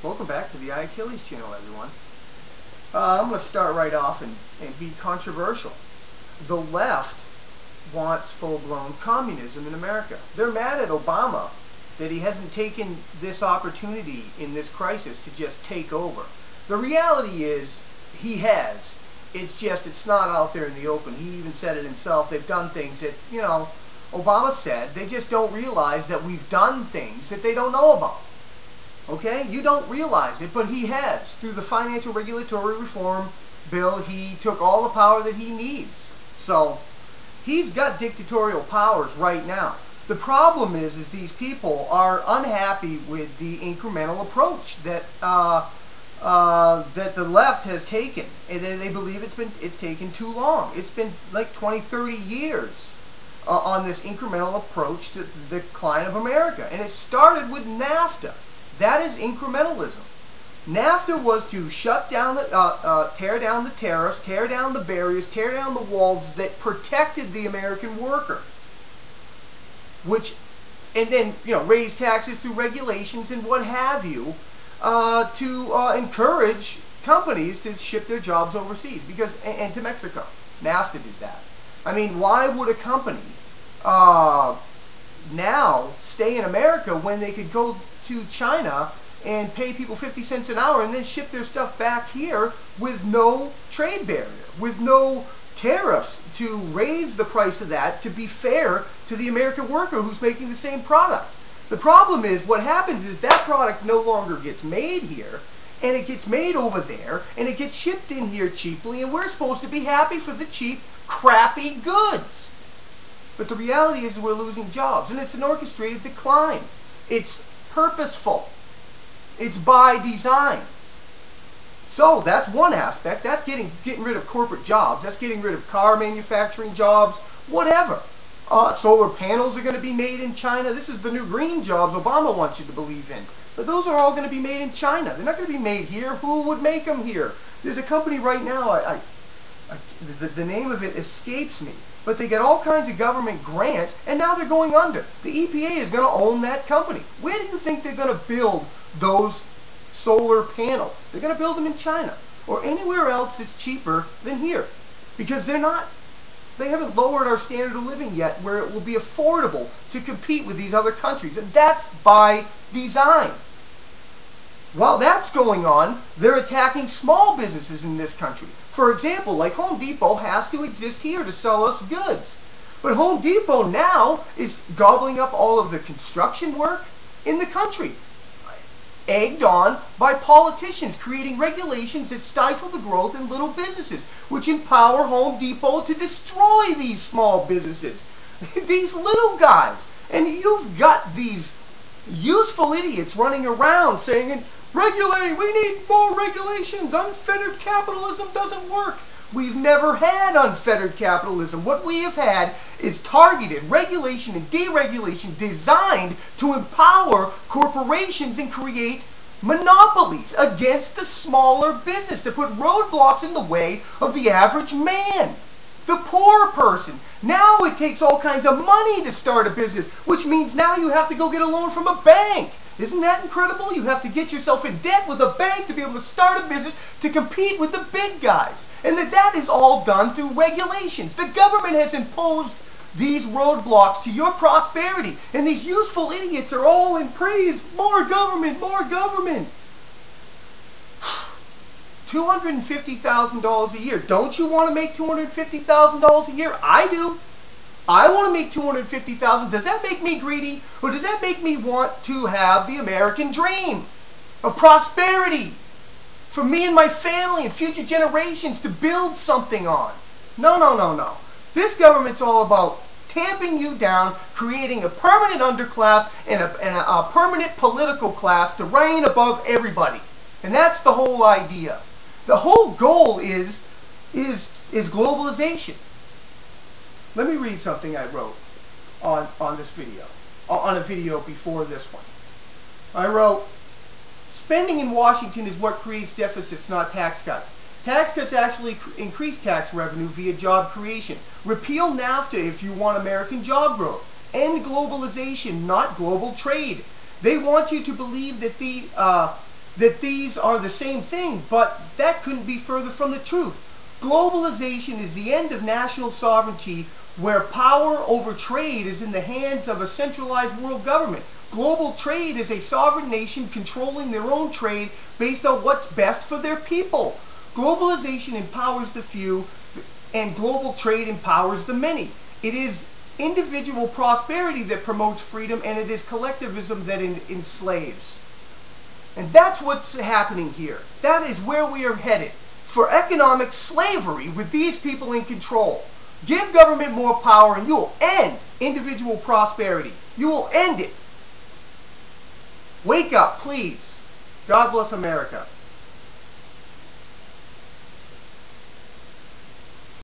Welcome back to the Achilles channel, everyone. I'm going to start right off and be controversial. The left wants full-blown communism in America. They're mad at Obama that he hasn't taken this opportunity in this crisis to just take over. The reality is he has. It's not out there in the open. He even said it himself. They've done things that, Obama said. They just don't realize that we've done things that they don't know about. Okay? You don't realize it, but he has. Through the financial regulatory reform bill, he took all the power that he needs. So, he's got dictatorial powers right now. The problem is these people are unhappy with the incremental approach that that the left has taken, and they believe it's taken too long. It's been like 20, 30 years on this incremental approach to the decline of America, and it started with NAFTA. That is incrementalism. NAFTA was to shut down tear down the tariffs, tear down the barriers, tear down the walls that protected the American worker, and then raise taxes through regulations and what have you, to encourage companies to ship their jobs overseas and to Mexico. NAFTA did that. I mean, why would a company now stay in America when they could go to China and pay people 50 cents an hour and then ship their stuff back here with no trade barrier, with no tariffs to raise the price of that to be fair to the American worker who's making the same product? The problem is, what happens is that product no longer gets made here, and it gets made over there, and it gets shipped in here cheaply, and we're supposed to be happy for the cheap, crappy goods. But the reality is we're losing jobs, and it's an orchestrated decline. It's purposeful. It's by design. So that's one aspect. That's getting rid of corporate jobs. That's getting rid of car manufacturing jobs, whatever. Solar panels are going to be made in China. This is the new green jobs Obama wants you to believe in. But those are all going to be made in China. They're not going to be made here. Who would make them here? There's a company right now, the name of it escapes me, but they get all kinds of government grants, and now they're going under. The EPA is going to own that company. Where do you think they're going to build those solar panels? They're going to build them in China or anywhere else that's cheaper than here, because they haven't lowered our standard of living yet where it will be affordable to compete with these other countries, and that's by design. While that's going on, they're attacking small businesses in this country. For example, like Home Depot has to exist here to sell us goods. But Home Depot now is gobbling up all of the construction work in the country, egged on by politicians creating regulations that stifle the growth in little businesses, which empower Home Depot to destroy these small businesses, these little guys. And you've got these useful idiots running around saying, regulate, we need more regulations, unfettered capitalism doesn't work. We've never had unfettered capitalism. What we have had is targeted regulation and deregulation designed to empower corporations and create monopolies against the smaller business, to put roadblocks in the way of the average man, the poor person. Now it takes all kinds of money to start a business, which means now you have to go get a loan from a bank. Isn't that incredible? You have to get yourself in debt with a bank to be able to start a business to compete with the big guys. And that is all done through regulations. The government has imposed these roadblocks to your prosperity. And these useful idiots are all in praise. More government, more government. $250,000 a year. Don't you want to make $250,000 a year? I do. I want to make $250,000. Does that make me greedy? Or does that make me want to have the American dream of prosperity for me and my family and future generations to build something on? No, no, no, no. This government's all about tamping you down, creating a permanent underclass and a permanent political class to reign above everybody. And that's the whole idea. The whole goal is globalization. Let me read something I wrote on this video, on a video before this one. I wrote, spending in Washington is what creates deficits, not tax cuts. Tax cuts actually increase tax revenue via job creation. Repeal NAFTA if you want American job growth. End globalization, not global trade. They want you to believe that that these are the same thing, but that couldn't be further from the truth. Globalization is the end of national sovereignty, where power over trade is in the hands of a centralized world government. Global trade is a sovereign nation controlling their own trade based on what's best for their people. Globalization empowers the few, and global trade empowers the many. It is individual prosperity that promotes freedom, and it is collectivism that enslaves. And that's what's happening here. That is where we are headed, for economic slavery with these people in control. Give government more power and you will end individual prosperity. You will end it. Wake up, please. God bless America.